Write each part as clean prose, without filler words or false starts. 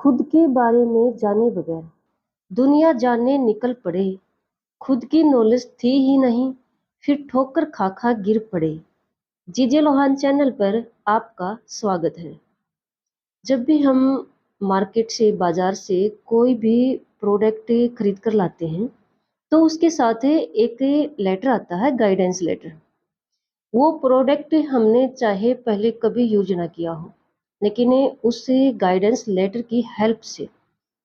खुद के बारे में जाने बगैर दुनिया जानने निकल पड़े। खुद की नॉलेज थी ही नहीं, फिर ठोकर खा खा गिर पड़े। जीजे लोहान चैनल पर आपका स्वागत है। जब भी हम मार्केट से बाजार से कोई भी प्रोडक्ट खरीद कर लाते हैं तो उसके साथ एक लेटर आता है, गाइडेंस लेटर। वो प्रोडक्ट हमने चाहे पहले कभी यूज ना किया हो, लेकिन उस गाइडेंस लेटर की हेल्प से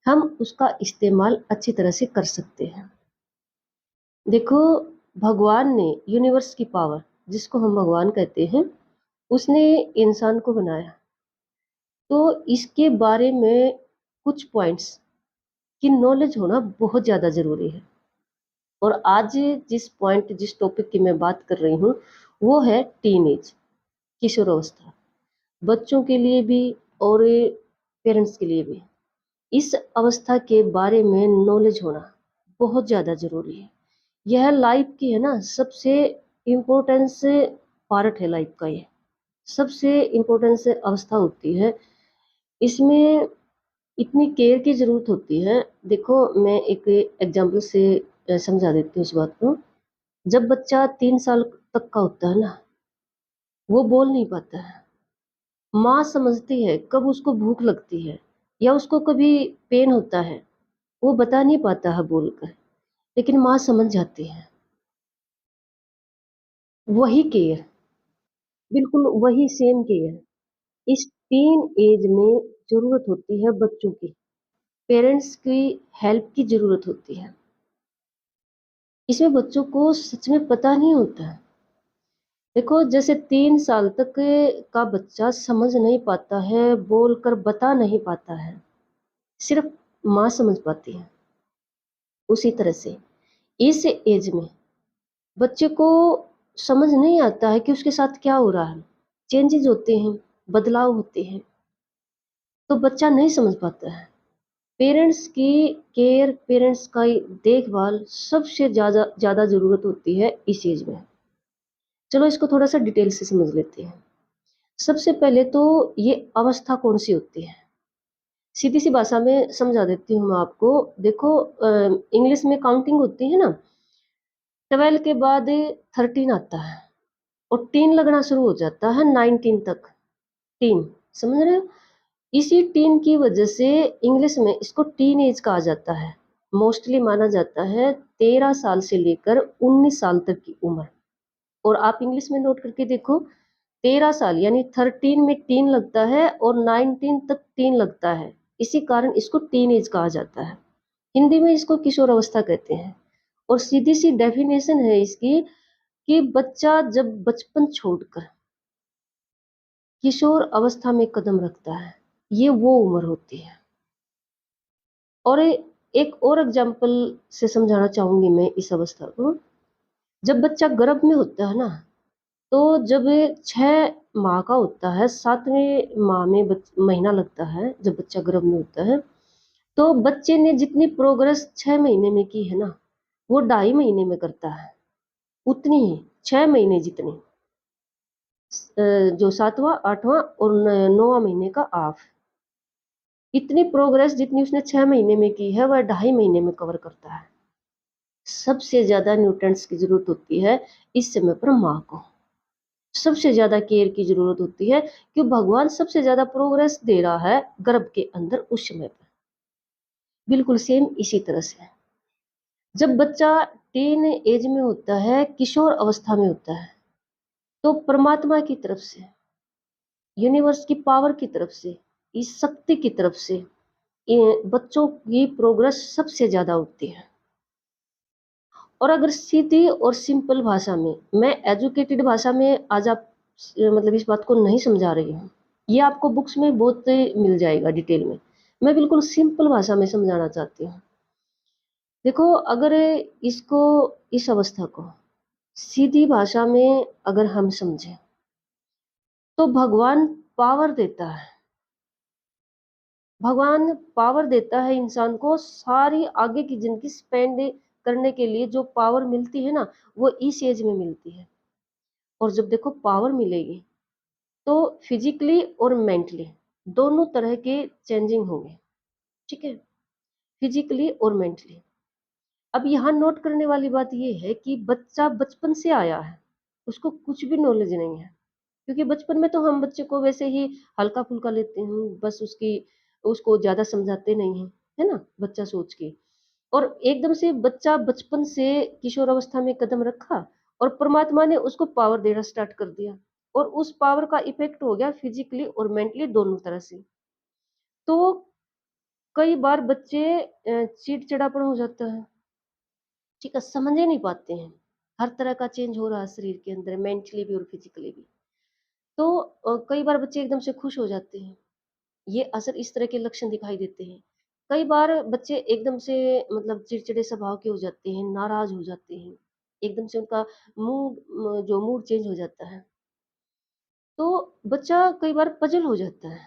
हम उसका इस्तेमाल अच्छी तरह से कर सकते हैं। देखो, भगवान ने यूनिवर्स की पावर, जिसको हम भगवान कहते हैं, उसने इंसान को बनाया। तो इसके बारे में कुछ पॉइंट्स की नॉलेज होना बहुत ज़्यादा ज़रूरी है। और आज जिस टॉपिक की मैं बात कर रही हूँ, वो है टीनेज, किशोरावस्था। बच्चों के लिए भी और पेरेंट्स के लिए भी इस अवस्था के बारे में नॉलेज होना बहुत ज़्यादा ज़रूरी है। यह लाइफ की है ना, सबसे इम्पोर्टेंस पार्ट है लाइफ का। ये सबसे इम्पोर्टेंस अवस्था होती है। इसमें इतनी केयर की ज़रूरत होती है। देखो, मैं एक एग्जांपल से समझा देती हूँ इस बात को। जब बच्चा 3 साल तक का होता है ना, वो बोल नहीं पाता है। माँ समझती है कब उसको भूख लगती है या उसको कभी पेन होता है। वो बता नहीं पाता है बोलकर, लेकिन माँ समझ जाती है। वही केयर, बिल्कुल वही सेम केयर इस टीन एज में ज़रूरत होती है बच्चों की। पेरेंट्स की हेल्प की ज़रूरत होती है। इसमें बच्चों को सच में पता नहीं होता है। देखो, जैसे 3 साल तक का बच्चा समझ नहीं पाता है, बोलकर बता नहीं पाता है, सिर्फ माँ समझ पाती है। उसी तरह से इस एज में बच्चे को समझ नहीं आता है कि उसके साथ क्या हो रहा है। चेंजेस होते हैं, बदलाव होते हैं, तो बच्चा नहीं समझ पाता है। पेरेंट्स की केयर, पेरेंट्स का देखभाल सबसे ज़्यादा ज़्यादा ज़रूरत होती है इस एज में। चलो, इसको थोड़ा सा डिटेल से समझ लेते हैं। सबसे पहले तो ये अवस्था कौन सी होती है, सीधी सी भाषा में समझा देती हूँ मैं आपको। देखो, इंग्लिश में काउंटिंग होती है ना, 12 के बाद 13 आता है और टीन लगना शुरू हो जाता है 19 तक। टीन, समझ रहे हो? इसी टीन की वजह से इंग्लिश में इसको टीन एज कहा जाता है। मोस्टली माना जाता है 13 साल से लेकर 19 साल तक की उम्र। और आप इंग्लिश में नोट करके देखो, 13 साल यानी 13 में टीन लगता है और 19 तक टीन लगता है। इसी कारण इसको टीन एज कहा जाता है। हिंदी में इसको किशोर अवस्था कहते हैं। और सीधी सी डेफिनेशन है इसकी कि बच्चा जब बचपन छोड़कर किशोर अवस्था में कदम रखता है, ये वो उम्र होती है। और एक और एग्जाम्पल से समझाना चाहूंगी मैं इस अवस्था को। जब बच्चा गर्भ में होता है ना, तो जब 6 माह का होता है, 7वें माह में महीना लगता है, जब बच्चा गर्भ में होता है, तो बच्चे ने जितनी प्रोग्रेस 6 महीने में की है ना, वो 2.5 महीने में करता है। उतनी ही 6 महीने जितनी, जो 7वां 8वां और 9वां महीने का ऑफ, इतनी प्रोग्रेस जितनी उसने 6 महीने में की है, वह 2.5 महीने में कवर करता है। सबसे ज्यादा न्यूट्रिएंट्स की जरूरत होती है इस समय पर माँ को। सबसे ज्यादा केयर की जरूरत होती है, कि भगवान सबसे ज्यादा प्रोग्रेस दे रहा है गर्भ के अंदर उस समय पर। बिल्कुल सेम इसी तरह से जब बच्चा टीन एज में होता है, किशोर अवस्था में होता है, तो परमात्मा की तरफ से, यूनिवर्स की पावर की तरफ से, इस शक्ति की तरफ से बच्चों की प्रोग्रेस सबसे ज्यादा होती है। और अगर सीधी और सिंपल भाषा में, मैं एजुकेटेड भाषा में आज आप मतलब इस बात को नहीं समझा रही हूँ, ये आपको बुक्स में बहुत मिल जाएगा डिटेल में। मैं बिल्कुल सिंपल भाषा में समझाना चाहती हूँ। देखो, अगर इसको, इस अवस्था को सीधी भाषा में अगर हम समझें, तो भगवान पावर देता है। भगवान पावर देता है इंसान को, सारी आगे की जिंदगी स्पेंड करने के लिए जो पावर मिलती है ना, वो इस एज में मिलती है। और जब देखो पावर मिलेगी, तो फिजिकली और मेंटली दोनों तरह के चेंजिंग होंगे। ठीक है? फिज़िकली और मेंटली। अब यहाँ नोट करने वाली बात ये है कि बच्चा बचपन से आया है, उसको कुछ भी नॉलेज नहीं है। क्योंकि बचपन में तो हम बच्चे को वैसे ही हल्का-फुल्का लेते हैं, बस उसको ज़्यादा समझाते नहीं हैं, है ना? बच्चा सोच के। और एकदम से बच्चा बचपन से किशोरावस्था में कदम रखा और परमात्मा ने उसको पावर देना स्टार्ट कर दिया और उस पावर का इफ़ेक्ट हो गया फिज़िकली और मेंटली दोनों तरह से। तो कई बार बच्चे चिड़चिड़ापन हो जाता है, ठीक है? समझ ही नहीं पाते हैं। हर तरह का चेंज हो रहा है शरीर के अंदर मेंटली भी और फिज़िकली भी। तो कई बार बच्चे एकदम से खुश हो जाते हैं। ये असर इस तरह के लक्षण दिखाई देते हैं। कई बार बच्चे एकदम से मतलब चिड़चिड़े स्वभाव के हो जाते हैं, नाराज़ हो जाते हैं। एकदम से उनका जो मूड चेंज हो जाता है। तो बच्चा कई बार पज़ल हो जाता है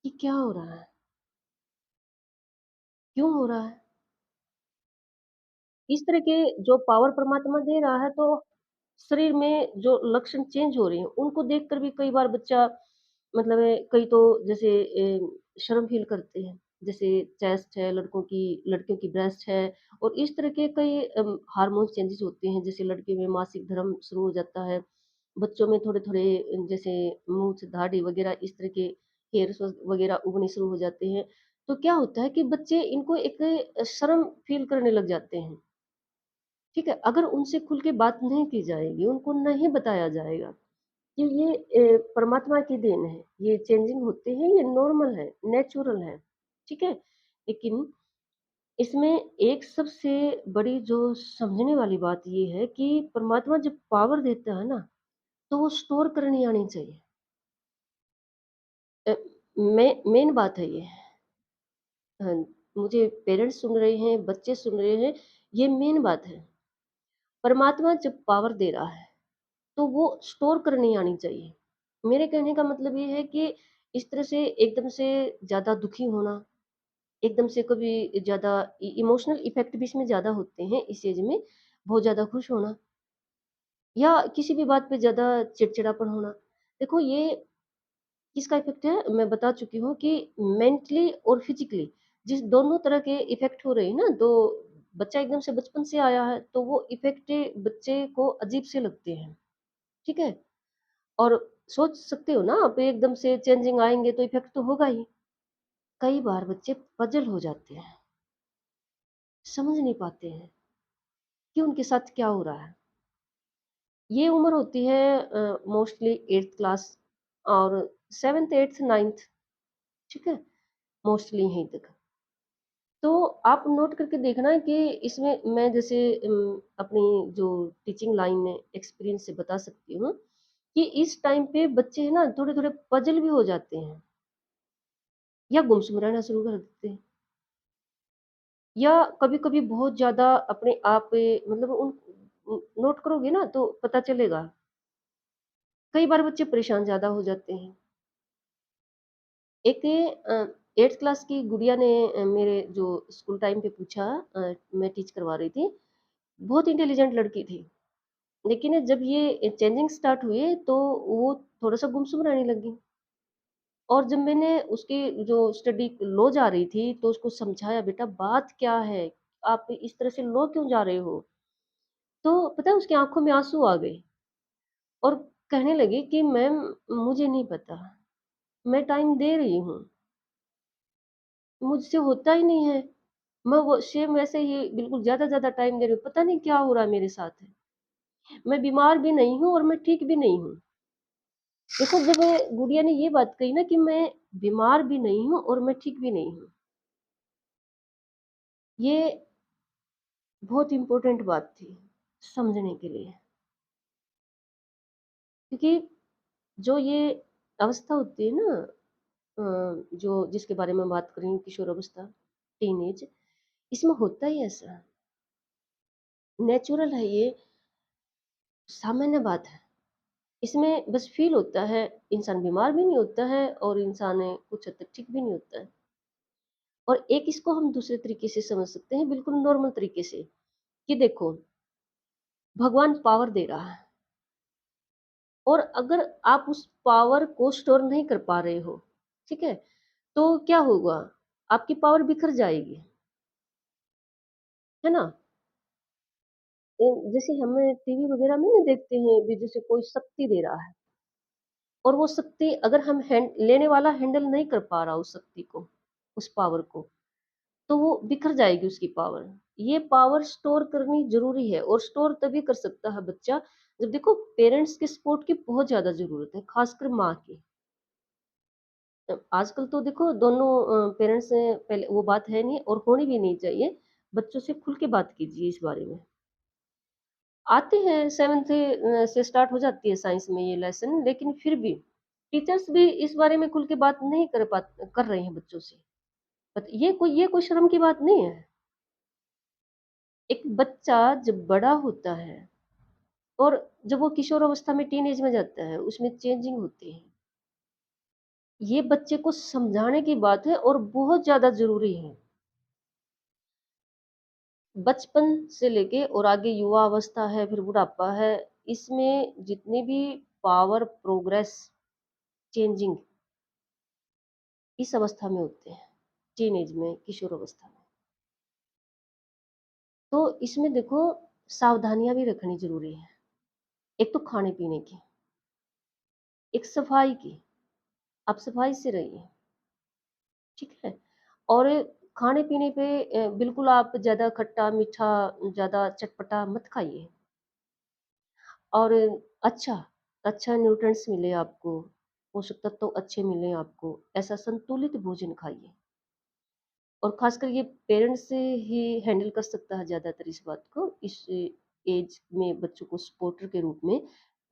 कि क्या हो रहा है? क्यों हो रहा है? इस तरह के जो पावर परमात्मा दे रहा है तो शरीर में जो लक्षण चेंज हो रहे हैं, उनको देखकर भी कई बार बच्चा मतलब कई तो जैसे शर्म फ़ील करते हैं। जैसे चेस्ट है लड़कों की, लड़कियों की ब्रेस्ट है और इस तरह के कई हार्मोन चेंजेज़ होते हैं। जैसे लड़के में मासिक धर्म शुरू हो जाता है, बच्चों में थोड़े-थोड़े जैसे मुँह से दाढ़ी वग़ैरह इस तरह के हेयर्स वग़ैरह उगने शुरू हो जाते हैं। तो क्या होता है कि बच्चे इनको एक शर्म फ़ील करने लग जाते हैं। ठीक है? अगर उनसे खुल के बात नहीं की जाएगी, उनको नहीं बताया जाएगा कि ये परमात्मा की देन है, ये चेंजिंग होते हैं, ये नॉर्मल है, नेचुरल है, ठीक है? लेकिन इसमें एक सबसे बड़ी जो समझने वाली बात ये है कि परमात्मा जब पावर देता है ना, तो वो स्टोर करनी आनी चाहिए। अ, मेन बात है ये। हाँ, मुझे पेरेंट्स सुन रहे हैं, बच्चे सुन रहे हैं, ये मेन बात है। परमात्मा जब पावर दे रहा है तो वो स्टोर करनी आनी चाहिए। मेरे कहने का मतलब ये है कि इस तरह से एकदम से ज़्यादा दुखी होना, एकदम से कभी ज़्यादा इमोशनल इफ़ेक्ट भी इसमें ज़्यादा होते हैं इस एज में, बहुत ज़्यादा खुश होना या किसी भी बात पे ज़्यादा चिड़चिड़ापन होना। देखो ये किसका इफ़ेक्ट है मैं बता चुकी हूँ कि मेंटली और फिज़िकली जिस दोनों तरह के इफ़ेक्ट हो रहे हैं ना, तो बच्चा एकदम से बचपन से आया है, तो वो इफ़ेक्ट बच्चे को अजीब से लगते हैं, ठीक है? और सोच सकते हो ना आप एकदम से चेंजिंग आएँगे तो इफ़ेक्ट तो होगा ही। कई बार बच्चे पज़ल हो जाते हैं, समझ नहीं पाते हैं कि उनके साथ क्या हो रहा है। ये उम्र होती है मोस्टली 8th क्लास और 7th, 8th, 9th ठीक है? मोस्टली यहीं तक। तो आप नोट करके देखना कि इसमें मैं जैसे अपनी जो टीचिंग लाइन में एक्सपीरियंस से बता सकती हूँ कि इस टाइम पे बच्चे है ना थोड़े-थोड़े पज़ल भी हो जाते हैं या गुमसुम रहना शुरू कर देते हैं। या कभी-कभी बहुत ज़्यादा अपने आप पे मतलब नोट करोगे ना तो पता चलेगा। कई बार बच्चे परेशान ज़्यादा हो जाते हैं। एक 8th क्लास की गुड़िया ने मेरे जो स्कूल टाइम पे पूछा मैं टीच करवा रही थी। बहुत इंटेलिजेंट लड़की थी। लेकिन जब ये चेंजिंग स्टार्ट हुए तो वो थोड़ा-सा गुमसुम रहने लगी। और जब मैंने उसकी जो स्टडी लो जा रही थी तो उसको समझाया बेटा बात क्या है? आप इस तरह से लो क्यों जा रहे हो? तो पता है उसकी आँखों में आँसू आ गए और कहने लगी कि मैम मुझे नहीं पता, मैं टाइम दे रही हूँ, मुझसे होता ही नहीं है। मैं वो सेम वैसे ही बिल्कुल ज़्यादा टाइम दे रही हूँ, पता नहीं क्या हो रहा है मेरे साथ है। मैं बीमार भी नहीं हूँ और मैं ठीक भी नहीं हूँ। देखो जब गुड़िया ने ये बात कही ना कि मैं बीमार भी नहीं हूँ और मैं ठीक भी नहीं हूँ, ये बहुत इम्पोर्टेंट बात थी समझने के लिए। क्योंकि जो ये अवस्था होती है ना जो जिसके बारे में बात कर रही हूँ किशोरावस्था, टीनेज इसमें होता ही ऐसा है, नेचुरल है ये, सामान्य बात है। इसमें बस फ़ील होता है, इंसान बीमार भी नहीं होता है और इंसान कुछ हद तक ठीक भी नहीं होता है। और एक इसको हम दूसरे तरीके से समझ सकते हैं, बिल्कुल नॉर्मल तरीके से, कि देखो भगवान पावर दे रहा है और अगर आप उस पावर को स्टोर नहीं कर पा रहे हो, ठीक है? तो क्या होगा? आपकी पावर बिखर जाएगी, है ना? जैसे हमें टीवी वगैरह में नहीं देखते हैं भी जैसे कोई शक्ति दे रहा है और वो शक्ति अगर हम लेने वाला हैंडल नहीं कर पा रहा उस शक्ति को, उस पावर को, तो वो बिखर जाएगी उसकी पावर। ये पावर स्टोर करनी ज़रूरी है और स्टोर तभी कर सकता है बच्चा जब देखो पेरेंट्स के सपोर्ट की बहुत ज़्यादा ज़रूरत है, खासकर माँ की। आजकल तो देखो दोनों पेरेंट्स से पहले वो बात है नहीं और होनी भी नहीं चाहिए। बच्चों से खुल के बात कीजिए इस बारे में। आते हैं 7th से स्टार्ट हो जाती है साइंस में ये लेसन लेकिन फिर भी टीचर्स भी इस बारे में खुल के बात नहीं कर रहे हैं बच्चों से। बट ये कोई शर्म की बात नहीं है। एक बच्चा जब बड़ा होता है और जब वो किशोर अवस्था में टीनेज में जाता है, उसमें चेंजिंग होती है। ये बच्चे को समझाने की बात है और बहुत ज़्यादा ज़रूरी है। बचपन से लेके और आगे युवा अवस्था है, फिर बुढ़ापा है, इसमें जितनी भी पावर, प्रोग्रेस, चेंजिंग इस अवस्था में होते हैं, टीनेज में, किशोर अवस्था में। तो इसमें देखो सावधानियाँ भी रखनी ज़रूरी है। एक तो खाने-पीने की, एक सफाई की, आप सफाई से रहिए, ठीक है? और खाने-पीने पे बिल्कुल आप ज़्यादा खट्टा, मीठा, ज़्यादा चटपटा मत खाइए और अच्छा, अच्छा न्यूट्रिएंट्स मिले आपको, पोषक तत्व अच्छे मिलें आपको, ऐसा संतुलित भोजन खाइए। और ख़ासकर ये पेरेंट्स से ही हैंडल कर सकता है ज़्यादातर इस बात को, इस एज में बच्चों को सपोर्टर के रूप में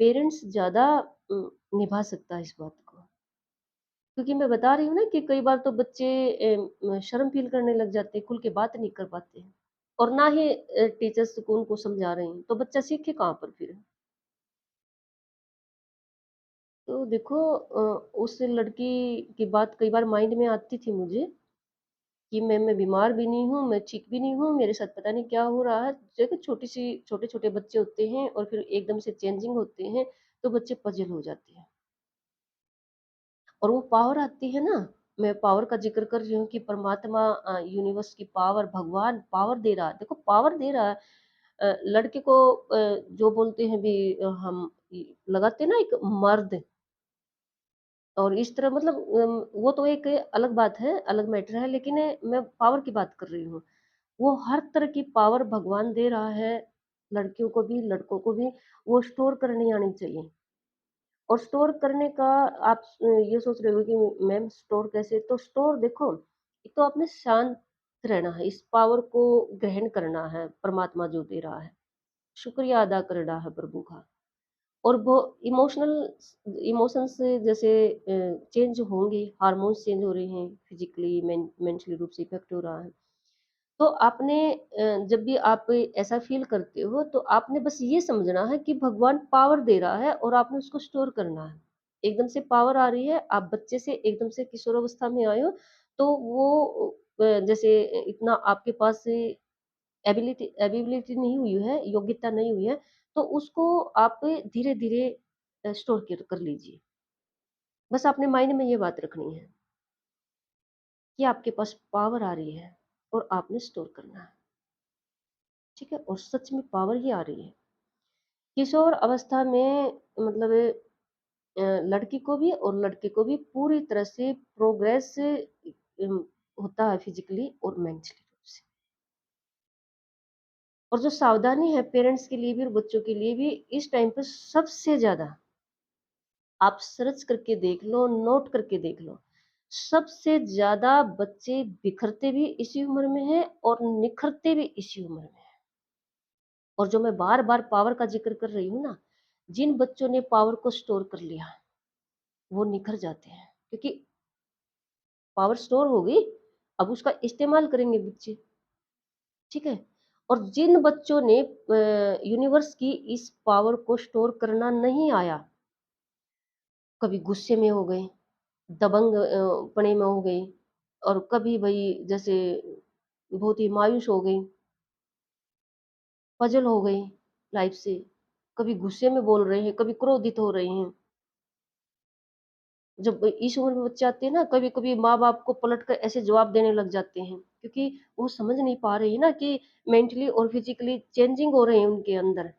पेरेंट्स ज़्यादा निभा सकता है इस बात को। क्योंकि मैं बता रही हूँ ना कि कई बार तो बच्चे शर्म फ़ील करने लग जाते हैं, खुल के बात नहीं कर पाते हैं और ना ही टीचर्स को उनको समझा रहे हैं, तो बच्चा सीखे कहाँ पर फिर? तो देखो उस लड़की की बात कई बार माइंड में आती थी मुझे कि मैं बीमार भी नहीं हूँ, मैं ठीक भी नहीं हूँ, मेरे साथ पता नहीं क्या हो रहा है। देखो छोटी-सी छोटे-छोटे बच्चे होते हैं और फिर एकदम से चेंजिंग होते हैं, तो बच्चे पज़ल हो जाते हैं। और वो पावर आती है ना, मैं पावर का ज़िक्र कर रही हूँ कि परमात्मा यूनिवर्स की पावर, भगवान पावर दे रहा है। देखो पावर दे रहा है लड़के को जो बोलते हैं भी हम लगाते हैं ना एक मर्द और इस तरह मतलब वो तो एक अलग बात है, अलग मैटर है, लेकिन मैं पावर की बात कर रही हूँ। वो हर तरह की पावर भगवान दे रहा है, लड़कियों को भी, लड़कों को भी, वो स्टोर करनी आनी चाहिए। और स्टोर करने का आप ये सोच रहे हो कि मैम स्टोर कैसे? तो स्टोर देखो, एक तो आपने शांत रहना है, इस पावर को ग्रहण करना है, परमात्मा जो दे रहा है। शुक्रिया अदा करना है प्रभु का। और वो इमोशंस जैसे चेंज होंगे, हार्मोन्स चेंज हो रहे हैं, फिज़िकली मेंटली रूप से इफ़ेक्ट हो रहा है। तो आपने जब भी आप ऐसा फ़ील करते हो, तो आपने बस ये समझना है कि भगवान पावर दे रहा है और आपने उसको स्टोर करना है। एकदम से पावर आ रही है, आप बच्चे से एकदम से किशोरावस्था में आए हो, तो वो जैसे इतना आपके पास एबिलिटी नहीं हुई है, योग्यता नहीं हुई है, तो उसको आप धीरे-धीरे स्टोर कर लीजिए। बस आपने माइंड में ये बात रखनी है कि आपके पास पावर आ रही है और आपने स्टोर करना है, ठीक है? और सच में पावर ही आ रही है। किशोर अवस्था में मतलब लड़की को भी और लड़के को भी पूरी तरह से प्रोग्रेस होता है फिज़िकली और मेंटली रूप से। और जो सावधानी है पेरेंट्स के लिए भी और बच्चों के लिए भी इस टाइम पे सबसे ज़्यादा आप सर्च करके देख लो, नोट करके देख लो। सबसे ज़्यादा बच्चे बिखरते भी इसी उम्र में हैं और निखरते भी इसी उम्र में हैं। और जो मैं बार-बार पावर का ज़िक्र कर रही हूँ ना, जिन बच्चों ने पावर को स्टोर कर लिया, वो निखर जाते हैं। क्योंकि पावर स्टोर हो गई, अब उसका इस्तेमाल करेंगे बच्चे, ठीक है? और जिन बच्चों ने यूनिवर्स की इस पावर को स्टोर करना नहीं आया, कभी गुस्से में हो गए, दबंग पने में हो गई और कभी भई जैसे बहुत ही मायूस हो गई, पज़ल हो गई लाइफ़ से, कभी गुस्से में बोल रहे हैं, कभी क्रोधित हो रहे हैं। जब इस उम्र में बच्चे आते हैं ना, कभी-कभी माँ-बाप को पलट कर ऐसे जवाब देने लग जाते हैं, क्योंकि वो समझ नहीं पा रहे हैं ना कि मेंटली और फिज़िकली चेंजिंग हो रहे हैं उनके अंदर।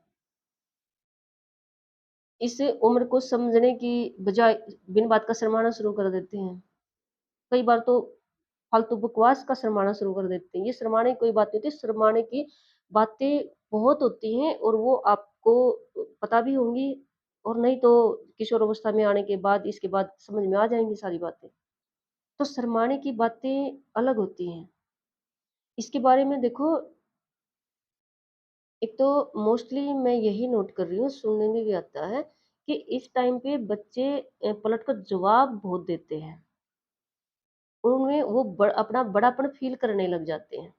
इस उम्र को समझने की बजाय बिन बात का शर्माना शुरू कर देते हैं। कई बार तो फालतू बकवास का शर्माना शुरू कर देते हैं। ये शर्माने की कोई बात नहीं होती, शर्माने की बातें बहुत होती हैं और वो आपको पता भी होंगी, और नहीं तो किशोर अवस्था में आने के बाद, इसके बाद समझ में आ जाएँगी सारी बातें। तो शरमाने की बातें अलग होती हैं। इसके बारे में देखो, एक तो मोस्टली मैं यही नोट कर रही हूँ, सुनने में भी आता है कि इस टाइम पे बच्चे पलट कर जवाब बहुत देते हैं। उनमें वो अपना बड़ापन फ़ील करने लग जाते हैं।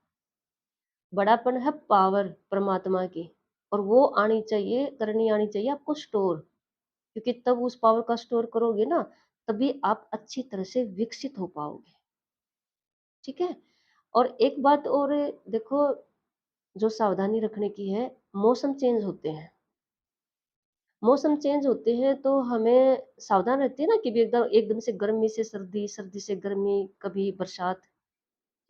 बड़ापन है पावर परमात्मा की, और वो आनी चाहिए, करनी आनी चाहिए आपको स्टोर, क्योंकि तब उस पावर का स्टोर करोगे ना, तभी आप अच्छी तरह से विकसित हो पाओगे। ठीक है? और एक बात और देखो, जो सावधानी रखने की है, मौसम चेंज होते हैं। मौसम चेंज होते हैं तो हमें सावधान रहते हैं ना कि भी एकदम एकदम से गर्मी से सर्दी, सर्दी से गर्मी, कभी बरसात,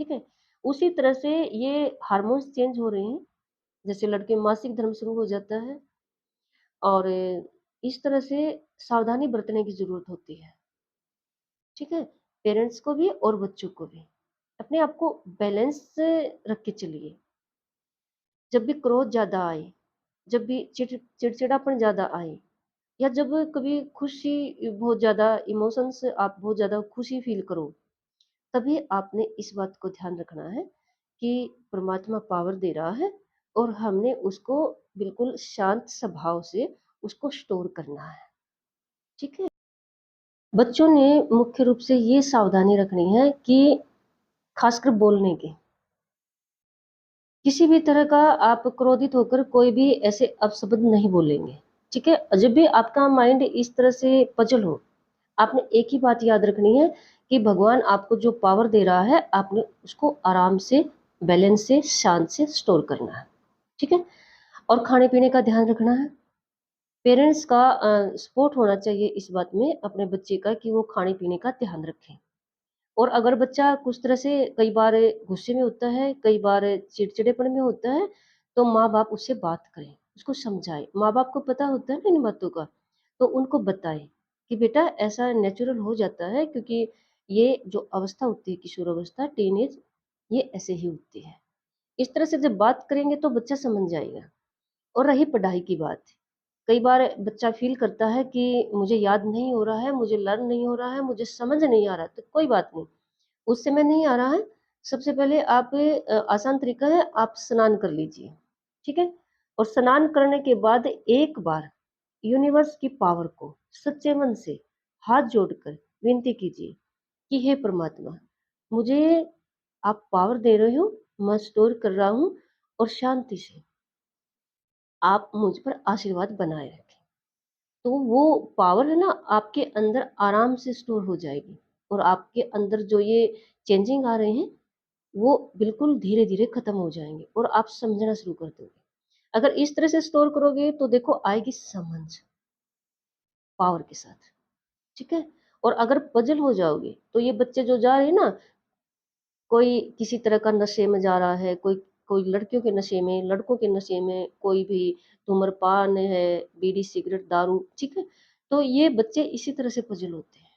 ठीक है? उसी तरह से ये हार्मोन्स चेंज हो रहे हैं, जैसे लड़के में मासिक धर्म शुरू हो जाता है, और इस तरह से सावधानी बरतने की ज़रूरत होती है, ठीक है? पेरेंट्स को भी और बच्चों को भी। अपने आप को बैलेंस रख के चलिए। जब भी क्रोध ज़्यादा आए, जब भी चिड़चिड़ापन ज़्यादा आए, या जब कभी खुशी बहुत ज़्यादा इमोशंस, आप बहुत ज़्यादा खुशी फ़ील करो, तभी आपने इस बात को ध्यान रखना है कि परमात्मा पावर दे रहा है, और हमने उसको बिल्कुल शांत स्वभाव से उसको स्टोर करना है, ठीक है? बच्चों ने मुख्य रूप से ये सावधानी रखनी है कि खासकर बोलने की, किसी भी तरह का आप क्रोधित होकर कोई भी ऐसे अपशब्द नहीं बोलेंगे, ठीक है? जब भी आपका माइंड इस तरह से पजल हो, आपने एक ही बात याद रखनी है कि भगवान आपको जो पावर दे रहा है, आपने उसको आराम से, बैलेंस से, शांत से स्टोर करना है, ठीक है? और खाने-पीने का ध्यान रखना है। पेरेंट्स का सपोर्ट होना चाहिए इस बात में अपने बच्चे का, कि वो खाने-पीने का ध्यान रखें। और अगर बच्चा कुछ तरह से कई बार गुस्से में होता है, कई बार चिड़चिड़ेपन में होता है, तो माँ-बाप उससे बात करें, उसको समझाएँ। माँ-बाप को पता होता है ना इन बातों का, तो उनको बताएँ कि बेटा ऐसा नेचुरल हो जाता है, क्योंकि ये जो अवस्था होती है किशोर अवस्था, टीनेज, ये ऐसे ही होती है। इस तरह से जब बात करेंगे तो बच्चा समझ जाएगा। और रही पढ़ाई की बात, कई बार बच्चा फ़ील करता है कि मुझे याद नहीं हो रहा है, मुझे लर्न नहीं हो रहा है, मुझे समझ नहीं आ रहा है, तो कोई बात नहीं। उस समय नहीं आ रहा है, सबसे पहले आप आसान तरीका है, आप स्नान कर लीजिए, ठीक है? और स्नान करने के बाद एक बार यूनिवर्स की पावर को सच्चे मन से हाथ जोड़कर विनती कीजिए कि हे परमात्मा, मुझे आप पावर दे रहे हो, मैं स्टोर कर रहा हूँ, और शांति से आप मुझ पर आशीर्वाद बनाए रखें। तो वो पावर है ना, आपके अंदर आराम से स्टोर हो जाएगी, और आपके अंदर जो ये चेंजिंग आ रहे हैं, वो बिल्कुल धीरे-धीरे खत्म हो जाएँगे, और आप समझना शुरू कर दोगे। अगर इस तरह से स्टोर करोगे तो देखो आएगी समझ, पावर के साथ, ठीक है? और अगर पज़ल हो जाओगे, तो ये बच्चे जो जा रहे हैं ना, कोई किसी तरह का नशे में जा रहा है, कोई कोई लड़कियों के नशे में, लड़कों के नशे में, कोई भी धूम्रपान है, बीड़ी, सिगरेट, दारू, ठीक है? तो ये बच्चे इसी तरह से पज़ल होते हैं।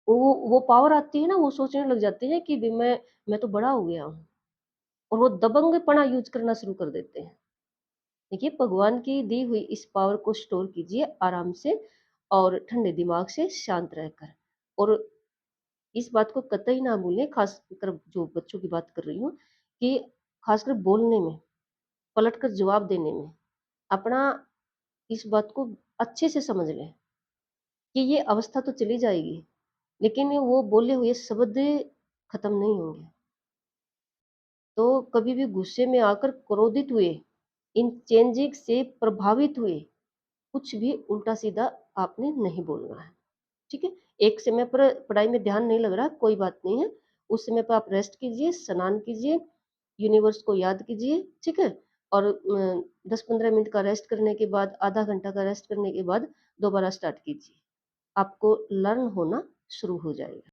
वो पावर आती है ना, वो सोचने लग जाते हैं कि भई मैं तो बड़ा हो गया हूँ, और वो दबंगपना यूज़ करना शुरू कर देते हैं। देखिए, भगवान की दी हुई इस पावर को स्टोर कीजिए आराम से, और ठंडे दिमाग से, शांत रहकर। और इस बात को कतई ना भूलें, खासकर जो बच्चों की बात कर रही हूँ, कि खासकर बोलने में, पलटकर जवाब देने में, अपना इस बात को अच्छे से समझ लें कि ये अवस्था तो चली जाएगी, लेकिन वो बोले हुए शब्द खत्म नहीं होंगे। तो कभी भी गुस्से में आकर क्रोधित हुए, इन चेंजिंग से प्रभावित हुए, कुछ भी उल्टा-सीधा आपने नहीं बोलना है, ठीक है? एक समय पर पढ़ाई में ध्यान नहीं लग रहा, कोई बात नहीं है। उस समय पे आप रेस्ट कीजिए, स्नान कीजिए, यूनिवर्स को याद कीजिए, ठीक है? और 10-15 मिनट का रेस्ट करने के बाद, आधा घंटा का रेस्ट करने के बाद दोबारा स्टार्ट कीजिए। आपको लर्न होना शुरू हो जाएगा।